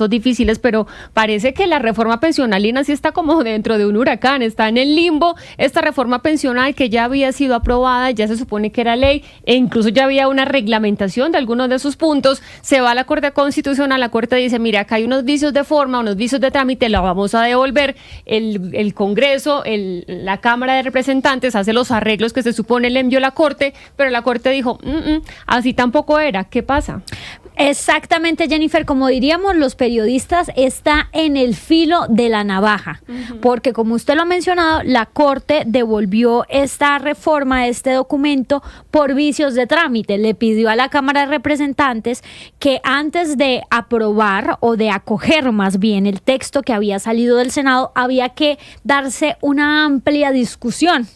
difíciles, pero parece que la reforma pensional, Lina, sí está como dentro de un huracán, está en el limbo. Esta reforma pensional que ya había sido aprobada, ya se supone que era ley, e incluso ya había una reglamentación de algunos de sus puntos, se va a la Corte Constitucional, la Corte dice, mira, acá hay unos vicios de forma, unos vicios de trámite, la vamos a devolver, el Congreso, la Cámara de Representantes hace los arreglos que se supone le envió la Corte, pero la Corte dijo, así tampoco era, ¿qué pasa? Exactamente, Jennifer, como diríamos los periodistas, está en el filo de la navaja, porque como usted lo ha mencionado, la Corte devolvió esta reforma, este documento, por vicios de trámite. Le pidió a la Cámara de Representantes que antes de aprobar o de acoger más bien el texto que había salido del Senado, había que darse una amplia discusión.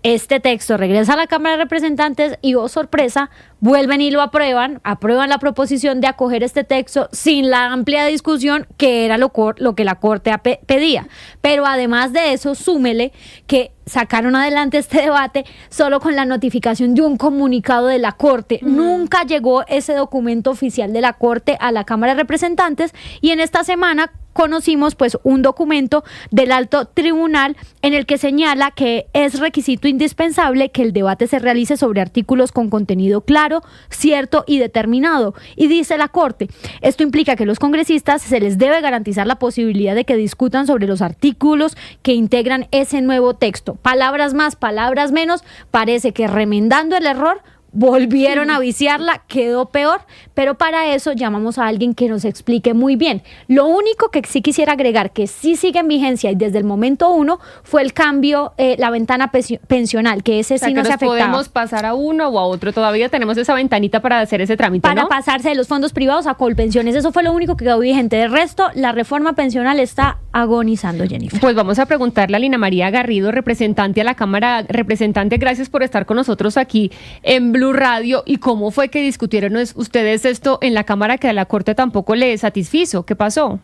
Este texto regresa a la Cámara de Representantes y, oh sorpresa, vuelven y lo aprueban la proposición de acoger este texto sin la amplia discusión que era lo que la Corte pedía. Pero además de eso, súmele que sacaron adelante este debate solo con la notificación de un comunicado de la Corte. Nunca llegó ese documento oficial de la Corte a la Cámara de Representantes y en esta semana conocimos pues un documento del Alto Tribunal en el que señala que es requisito indispensable que el debate se realice sobre artículos con contenido claro, cierto y determinado. Y dice la Corte, esto implica que los congresistas se les debe garantizar la posibilidad de que discutan sobre los artículos que integran ese nuevo texto. Palabras más, palabras menos, parece que remendando el error volvieron a viciarla, quedó peor, pero para eso llamamos a alguien que nos explique muy bien. Lo único que sí quisiera agregar, que sí sigue en vigencia y desde el momento 1, fue el cambio, la ventana pensional, que ese sí no se afectaba. Podemos pasar a uno o a otro, todavía tenemos esa ventanita para hacer ese trámite, para pasarse de los fondos privados a Colpensiones, eso fue lo único que quedó vigente. De resto, la reforma pensional está agonizando, Jennifer. Pues vamos a preguntarle a Lina María Garrido, representante a la Cámara, representante, gracias por estar con nosotros aquí en Blue Radio, y cómo fue que discutieron ustedes esto en la Cámara que a la Corte tampoco le satisfizo. ¿Qué pasó?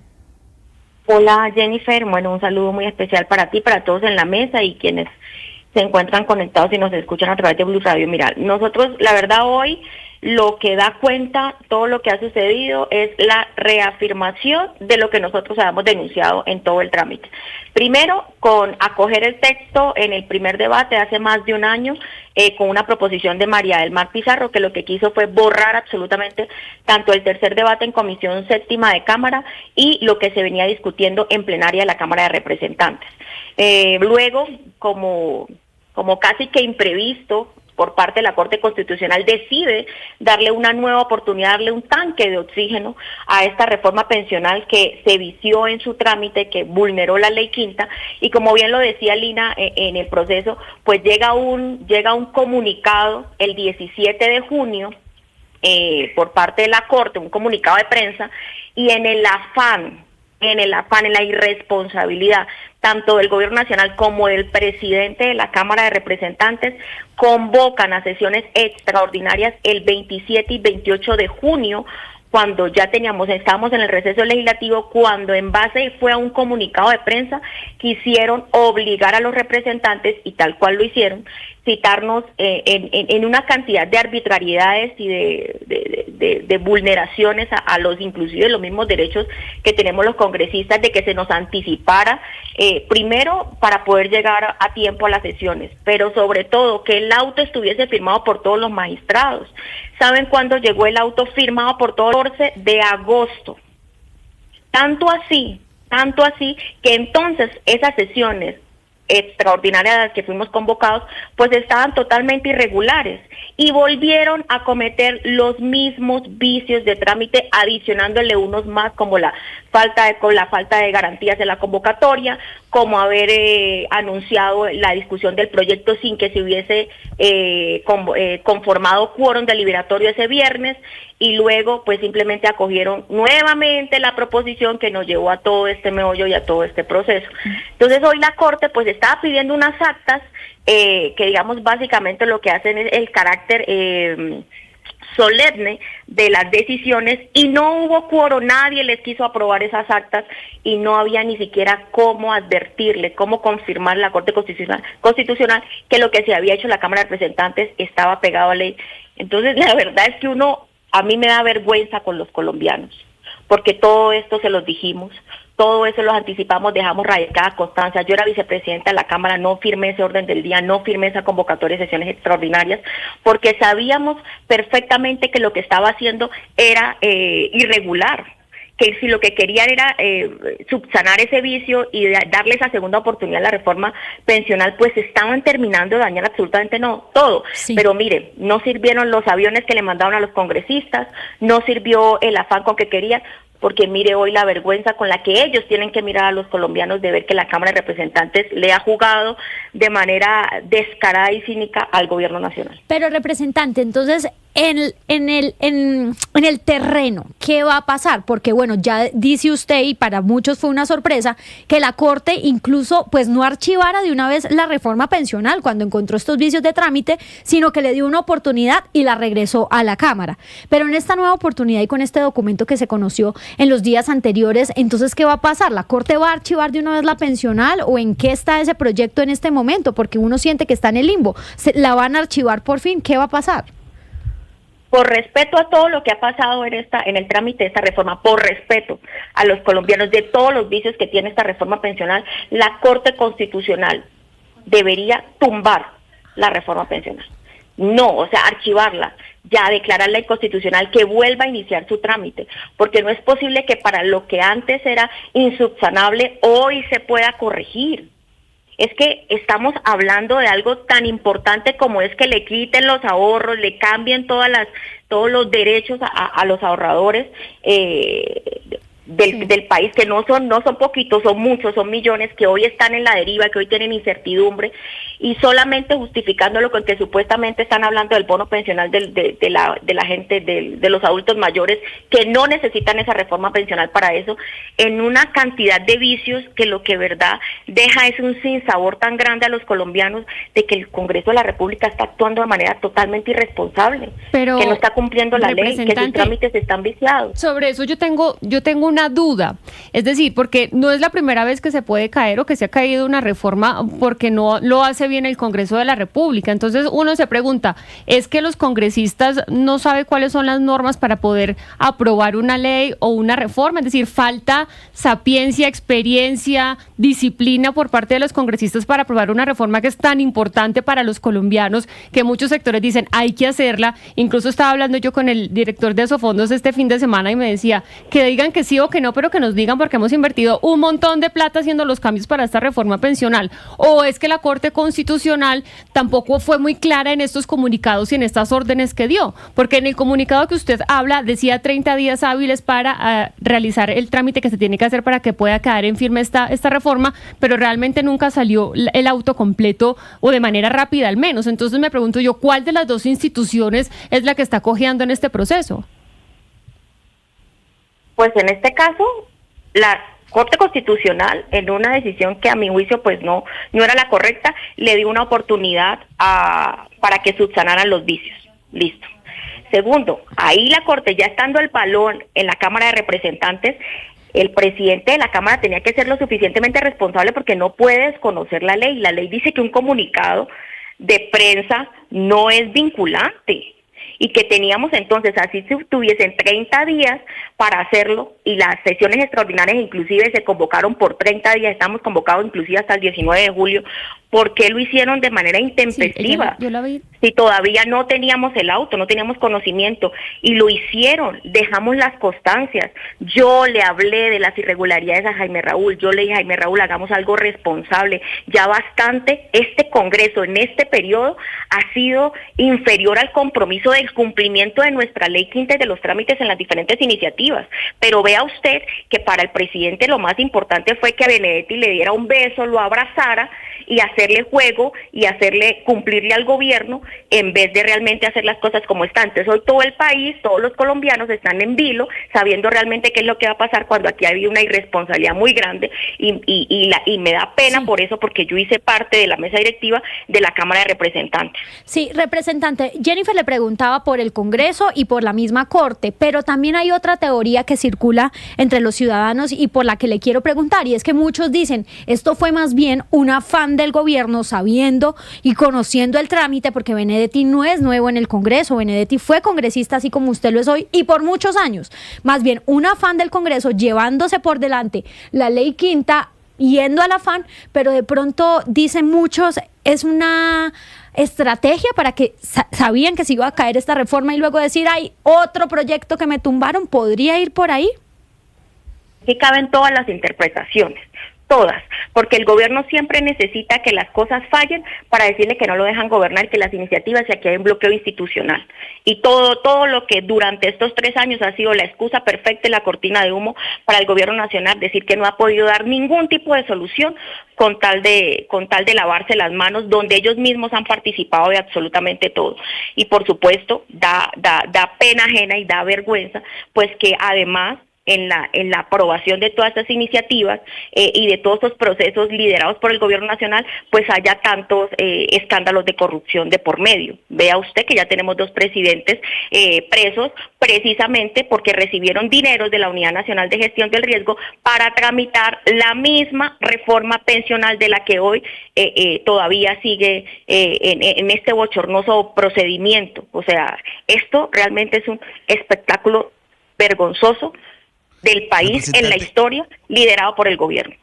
Hola, Jennifer. Bueno, un saludo muy especial para ti, para todos en la mesa y quienes se encuentran conectados y nos escuchan a través de Blue Radio. Mira, nosotros, la verdad, hoy lo que da cuenta, todo lo que ha sucedido, es la reafirmación de lo que nosotros habíamos denunciado en todo el trámite. Primero, con acoger el texto en el primer debate hace más de un año, con una proposición de María del Mar Pizarro, que lo que quiso fue borrar absolutamente tanto el tercer debate en Comisión Séptima de Cámara y lo que se venía discutiendo en plenaria de la Cámara de Representantes. Luego, como casi que imprevisto, por parte de la Corte Constitucional decide darle una nueva oportunidad, darle un tanque de oxígeno a esta reforma pensional que se vició en su trámite, que vulneró la Ley Quinta, y como bien lo decía Lina en el proceso, pues llega un comunicado el 17 de junio por parte de la Corte, un comunicado de prensa, y en la irresponsabilidad tanto del Gobierno Nacional como del presidente de la Cámara de Representantes, convocan a sesiones extraordinarias el 27 y 28 de junio, cuando ya estábamos en el receso legislativo, cuando en base fue a un comunicado de prensa, quisieron obligar a los representantes, y tal cual lo hicieron, citarnos en una cantidad de arbitrariedades y de vulneraciones a los, inclusive los mismos derechos que tenemos los congresistas, de que se nos anticipara, primero para poder llegar a tiempo a las sesiones, pero sobre todo que el auto estuviese firmado por todos los magistrados. ¿Saben cuándo llegó el auto firmado por todos? El 14 de agosto. Tanto así que entonces esas sesiones extraordinarias a las que fuimos convocados, pues estaban totalmente irregulares y volvieron a cometer los mismos vicios de trámite, adicionándole unos más, como la falta de garantías de la convocatoria, como haber anunciado la discusión del proyecto sin que se hubiese conformado quórum deliberatorio ese viernes, y luego pues simplemente acogieron nuevamente la proposición que nos llevó a todo este meollo y a todo este proceso. Entonces hoy la Corte pues estaba pidiendo unas actas que digamos básicamente lo que hacen es el carácter solemne de las decisiones, y no hubo quórum, nadie les quiso aprobar esas actas y no había ni siquiera cómo advertirle, cómo confirmar la Corte Constitucional que lo que se había hecho en la Cámara de Representantes estaba pegado a ley. Entonces la verdad es que a mí me da vergüenza con los colombianos, porque todo esto se los dijimos, todo eso los anticipamos, dejamos radicada constancia. Yo era vicepresidenta de la Cámara, no firmé ese orden del día, no firmé esa convocatoria de sesiones extraordinarias, porque sabíamos perfectamente que lo que estaba haciendo era irregular, que si lo que querían era subsanar ese vicio y darle esa segunda oportunidad a la reforma pensional, pues estaban terminando de dañar absolutamente todo. Sí. Pero miren, no sirvieron los aviones que le mandaron a los congresistas, no sirvió el afán con que querían, porque mire hoy la vergüenza con la que ellos tienen que mirar a los colombianos de ver que la Cámara de Representantes le ha jugado de manera descarada y cínica al gobierno nacional. Pero representante, entonces, en el terreno, ¿qué va a pasar? Porque bueno, ya dice usted, y para muchos fue una sorpresa, que la Corte incluso pues no archivara de una vez la reforma pensional cuando encontró estos vicios de trámite, sino que le dio una oportunidad y la regresó a la Cámara. Pero en esta nueva oportunidad y con este documento que se conoció en los días anteriores, entonces, ¿qué va a pasar? ¿La Corte va a archivar de una vez la pensional o en qué está ese proyecto en este momento? Porque uno siente que está en el limbo. ¿La van a archivar por fin? ¿Qué va a pasar? Por respeto a todo lo que ha pasado en el trámite de esta reforma, por respeto a los colombianos de todos los vicios que tiene esta reforma pensional, la Corte Constitucional debería tumbar la reforma pensional. No, o sea, archivarla, ya declararla inconstitucional, que vuelva a iniciar su trámite, porque no es posible que para lo que antes era insubsanable, hoy se pueda corregir. Es que estamos hablando de algo tan importante como es que le quiten los ahorros, le cambien todos los derechos a los ahorradores del país, que no son poquitos, son muchos, son millones que hoy están en la deriva, que hoy tienen incertidumbre, y solamente justificándolo con que supuestamente están hablando del bono pensional de la gente, de los adultos mayores, que no necesitan esa reforma pensional para eso, en una cantidad de vicios que lo que verdad deja es un sinsabor tan grande a los colombianos de que el Congreso de la República está actuando de manera totalmente irresponsable, pero, que no está cumpliendo la ley, que sus trámites están viciados. Sobre eso yo tengo una duda, es decir, porque no es la primera vez que se puede caer o que se ha caído una reforma porque no lo hace bien el Congreso de la República. Entonces uno se pregunta, ¿es que los congresistas no saben cuáles son las normas para poder aprobar una ley o una reforma? Es decir, falta sapiencia, experiencia, disciplina por parte de los congresistas para aprobar una reforma que es tan importante para los colombianos, que muchos sectores dicen hay que hacerla. Incluso estaba hablando yo con el director de Asofondos este fin de semana y me decía que digan que sí o que no, pero que nos digan, porque hemos invertido un montón de plata haciendo los cambios para esta reforma pensional. O es que la Corte Constitucional tampoco fue muy clara en estos comunicados y en estas órdenes que dio, porque en el comunicado que usted habla decía 30 días hábiles para realizar el trámite que se tiene que hacer para que pueda quedar en firme esta reforma, pero realmente nunca salió el auto completo o de manera rápida al menos. Entonces me pregunto yo, ¿cuál de las dos instituciones es la que está cojeando en este proceso? Pues en este caso, la Corte Constitucional, en una decisión que a mi juicio pues no era la correcta, le dio una oportunidad para que subsanaran los vicios. Listo. Segundo, ahí la Corte, ya estando el balón en la Cámara de Representantes, el presidente de la Cámara tenía que ser lo suficientemente responsable porque no puede desconocer la ley. La ley dice que un comunicado de prensa no es vinculante, y que teníamos entonces, así si tuviesen 30 días para hacerlo, y las sesiones extraordinarias inclusive se convocaron por 30 días, estamos convocados inclusive hasta el 19 de julio, ¿por qué lo hicieron de manera intempestiva? Sí, yo la vi. Si todavía no teníamos el auto, no teníamos conocimiento, y lo hicieron, dejamos las constancias. Yo le hablé de las irregularidades a Jaime Raúl, yo le dije, Jaime Raúl, hagamos algo responsable, ya bastante, este Congreso en este periodo ha sido inferior al compromiso del cumplimiento de nuestra ley quinta de los trámites en las diferentes iniciativas, pero vea usted que para el presidente lo más importante fue que a Benedetti le diera un beso, lo abrazara y hacerle juego y cumplirle al gobierno en vez de realmente hacer las cosas como están. Entonces hoy todo el país, todos los colombianos están en vilo sabiendo realmente qué es lo que va a pasar cuando aquí hay una irresponsabilidad muy grande y me da pena sí. Por eso, porque yo hice parte de la mesa directiva de la Cámara de Representantes. Sí, representante, Jennifer le preguntaba por el Congreso y por la misma Corte, pero también hay otra teoría que circula entre los ciudadanos y por la que le quiero preguntar, y es que muchos dicen, esto fue más bien un afán del gobierno gobierno, sabiendo y conociendo el trámite, porque Benedetti no es nuevo en el Congreso, Benedetti fue congresista así como usted lo es hoy y por muchos años. Más bien, un afán del Congreso llevándose por delante la ley quinta, yendo al afán, pero de pronto dicen muchos, es una estrategia para que sabían que se iba a caer esta reforma y luego decir, hay otro proyecto que me tumbaron, ¿podría ir por ahí? Sí caben todas las interpretaciones, todas, porque el gobierno siempre necesita que las cosas fallen para decirle que no lo dejan gobernar, que las iniciativas, y aquí hay un bloqueo institucional. Y todo lo que durante estos 3 años ha sido la excusa perfecta y la cortina de humo para el gobierno nacional, decir que no ha podido dar ningún tipo de solución con tal de lavarse las manos, donde ellos mismos han participado de absolutamente todo. Y por supuesto, da pena ajena y da vergüenza, pues que además en la aprobación de todas estas iniciativas y de todos estos procesos liderados por el gobierno nacional, pues haya tantos escándalos de corrupción de por medio. Vea usted que ya tenemos 2 presidentes presos precisamente porque recibieron dineros de la Unidad Nacional de Gestión del Riesgo para tramitar la misma reforma pensional de la que hoy todavía sigue en este bochornoso procedimiento. O sea, esto realmente es un espectáculo vergonzoso del país en la historia, liderado por el gobierno.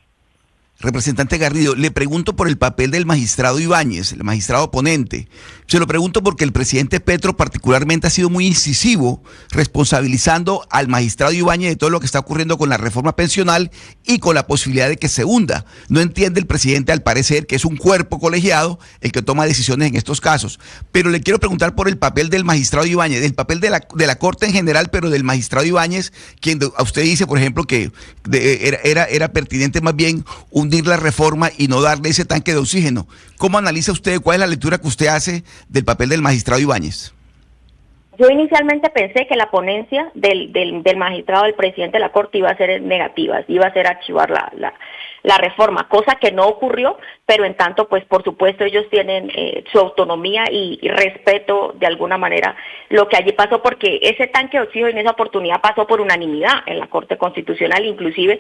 Representante Garrido, le pregunto por el papel del magistrado Ibáñez, el magistrado ponente. Se lo pregunto porque el presidente Petro particularmente ha sido muy incisivo responsabilizando al magistrado Ibáñez de todo lo que está ocurriendo con la reforma pensional y con la posibilidad de que se hunda. No entiende el presidente, al parecer, que es un cuerpo colegiado el que toma decisiones en estos casos. Pero le quiero preguntar por el papel del magistrado Ibáñez, del papel de la Corte en general, pero del magistrado Ibáñez, quien a usted dice, por ejemplo, que era pertinente más bien hundir la reforma y no darle ese tanque de oxígeno. ¿Cómo analiza usted, cuál es la lectura que usted hace del papel del magistrado Ibáñez? Yo inicialmente pensé que la ponencia del magistrado, del presidente de la Corte, iba a ser negativa, iba a ser archivar la reforma, cosa que no ocurrió, pero en tanto, pues por supuesto ellos tienen su autonomía y respeto de alguna manera lo que allí pasó, porque ese tanque de oxígeno en esa oportunidad pasó por unanimidad en la Corte Constitucional. Inclusive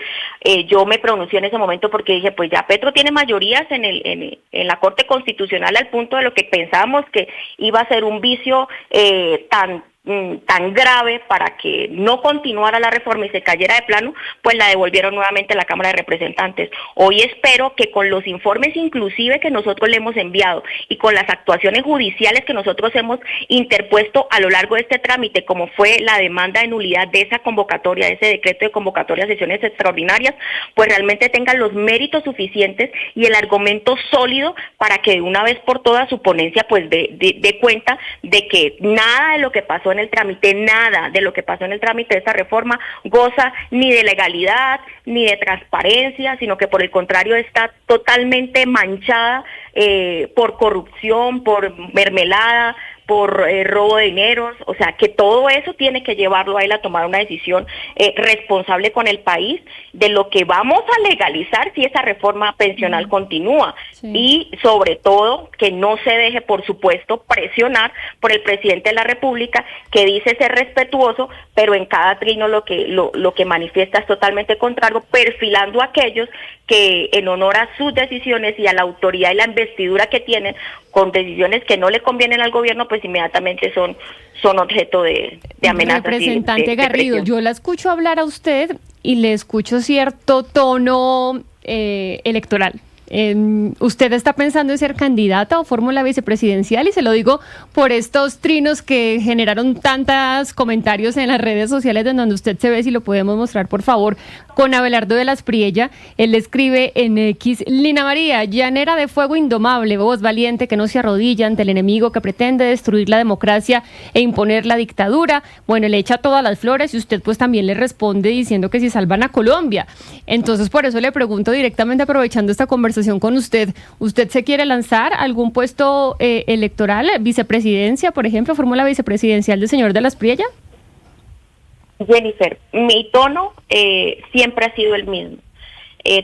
yo me pronuncié en ese momento porque dije, pues ya Petro tiene mayorías en la Corte Constitucional, al punto de lo que pensábamos que iba a ser un vicio tan grave para que no continuara la reforma y se cayera de plano, pues la devolvieron nuevamente a la Cámara de Representantes. Hoy espero que con los informes inclusive que nosotros le hemos enviado y con las actuaciones judiciales que nosotros hemos interpuesto a lo largo de este trámite, como fue la demanda de nulidad de esa convocatoria, de ese decreto de convocatoria a sesiones extraordinarias, pues realmente tengan los méritos suficientes y el argumento sólido para que de una vez por todas su ponencia pues dé cuenta de que nada de lo que pasó en el trámite, nada de lo que pasó en el trámite de esta reforma goza ni de legalidad ni de transparencia, sino que por el contrario está totalmente manchada por corrupción, por mermelada, por robo de dineros. O sea, que todo eso tiene que llevarlo a él a tomar una decisión responsable con el país de lo que vamos a legalizar si esa reforma pensional continúa. Sí. Y sobre todo que no se deje, por supuesto, presionar por el presidente de la República, que dice ser respetuoso, pero en cada trino lo que manifiesta es totalmente contrario, perfilando a aquellos que en honor a sus decisiones y a la autoridad y la investidura que tienen, con decisiones que no le convienen al gobierno, pues inmediatamente son objeto de amenazas. Representante Garrido, yo la escucho hablar a usted y le escucho cierto tono electoral. ¿Usted está pensando en ser candidata o fórmula vicepresidencial? Y se lo digo por estos trinos que generaron tantos comentarios en las redes sociales, en donde usted se ve, si lo podemos mostrar por favor, con Abelardo de las Priella. Él escribe en X: Lina María, llanera de fuego indomable, voz valiente que no se arrodilla ante el enemigo que pretende destruir la democracia e imponer la dictadura. Bueno, le echa todas las flores y usted pues también le responde diciendo que si salvan a Colombia. Entonces por eso le pregunto directamente, aprovechando esta conversación con ¿usted se quiere lanzar a algún puesto electoral, vicepresidencia, por ejemplo, fórmula vicepresidencial del señor de las Priella? Jennifer, mi tono siempre ha sido el mismo.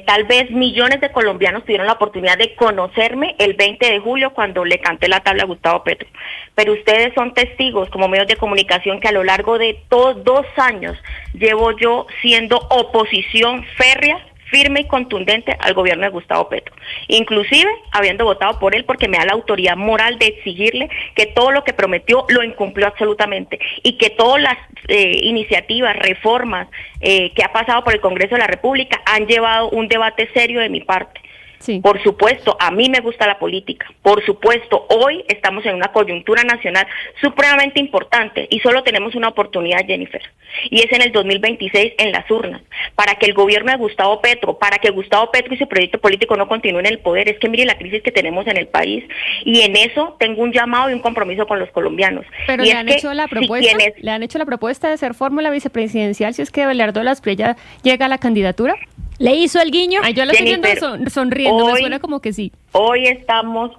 Tal vez millones de colombianos tuvieron la oportunidad de conocerme el 20 de julio cuando le canté la tabla a Gustavo Petro, pero ustedes son testigos como medios de comunicación que a lo largo de todos 2 años llevo yo siendo oposición férrea firme y contundente al gobierno de Gustavo Petro, inclusive habiendo votado por él porque me da la autoridad moral de exigirle que todo lo que prometió lo incumplió absolutamente y que todas las iniciativas, reformas que ha pasado por el Congreso de la República han llevado un debate serio de mi parte. Sí. Por supuesto, a mí me gusta la política. Por supuesto, hoy estamos en una coyuntura nacional supremamente importante y solo tenemos una oportunidad, Jennifer, y es en el 2026 en las urnas, para que el gobierno de Gustavo Petro, para que Gustavo Petro y su proyecto político no continúen en el poder. Es que mire la crisis que tenemos en el país y en eso tengo un llamado y un compromiso con los colombianos. Pero y le han hecho la propuesta, le han hecho la propuesta de ser fórmula vicepresidencial si es que Abelardo de la Espriella llega a la candidatura. ¿Le hizo el guiño? Ay, yo lo estoy viendo sonriendo, me suena como que sí. Hoy estamos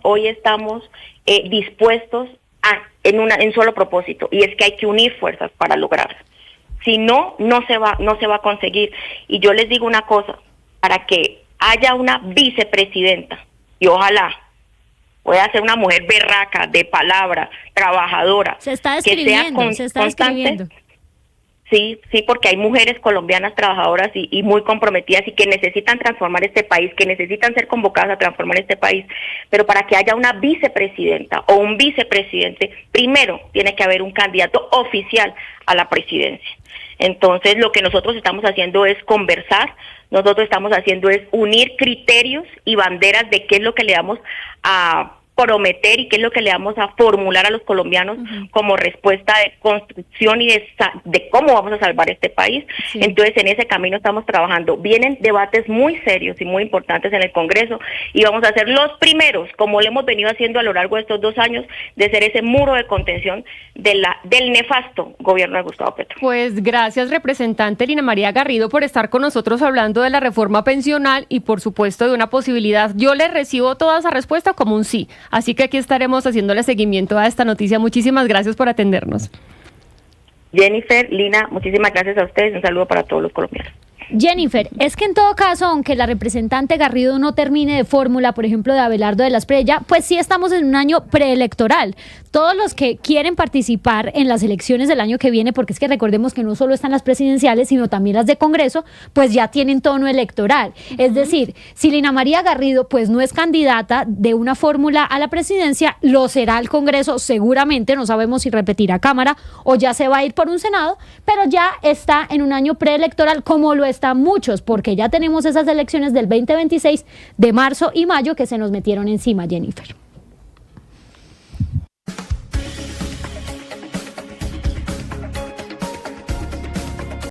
dispuestos en un solo propósito, y es que hay que unir fuerzas para lograrlo. Si no, no se va a conseguir. Y yo les digo una cosa, para que haya una vicepresidenta, y ojalá pueda ser una mujer berraca, de palabra, trabajadora, se está describiendo. Sí, porque hay mujeres colombianas trabajadoras y muy comprometidas y que necesitan transformar este país, que necesitan ser convocadas a transformar este país. Pero para que haya una vicepresidenta o un vicepresidente, primero tiene que haber un candidato oficial a la presidencia. Entonces, lo que nosotros estamos haciendo es conversar, nosotros estamos haciendo es unir criterios y banderas de qué es lo que le damos a prometer y qué es lo que le vamos a formular a los colombianos como respuesta de construcción y de cómo vamos a salvar este país. Sí. Entonces, en ese camino estamos trabajando. Vienen debates muy serios y muy importantes en el Congreso y vamos a ser los primeros, como lo hemos venido haciendo a lo largo de estos 2 años, de ser ese muro de contención del nefasto gobierno de Gustavo Petro. Pues gracias, representante Lina María Garrido, por estar con nosotros hablando de la reforma pensional y, por supuesto, de una posibilidad. Yo le recibo toda esa respuesta como un sí. Así que aquí estaremos haciéndole seguimiento a esta noticia. Muchísimas gracias por atendernos. Jennifer, Lina, muchísimas gracias a ustedes. Un saludo para todos los colombianos. Jennifer, es que en todo caso, aunque la representante Garrido no termine de fórmula, por ejemplo, de Abelardo de la Espriella, pues sí estamos en un año preelectoral. Todos los que quieren participar en las elecciones del año que viene, porque es que recordemos que no solo están las presidenciales, sino también las de Congreso, pues ya tienen tono electoral. Es decir, si Lina María Garrido pues no es candidata de una fórmula a la presidencia, lo será el Congreso seguramente, no sabemos si repetirá Cámara o ya se va a ir por un Senado, pero ya está en un año preelectoral como lo están muchos, porque ya tenemos esas elecciones del 2026 de marzo y mayo que se nos metieron encima, Jennifer.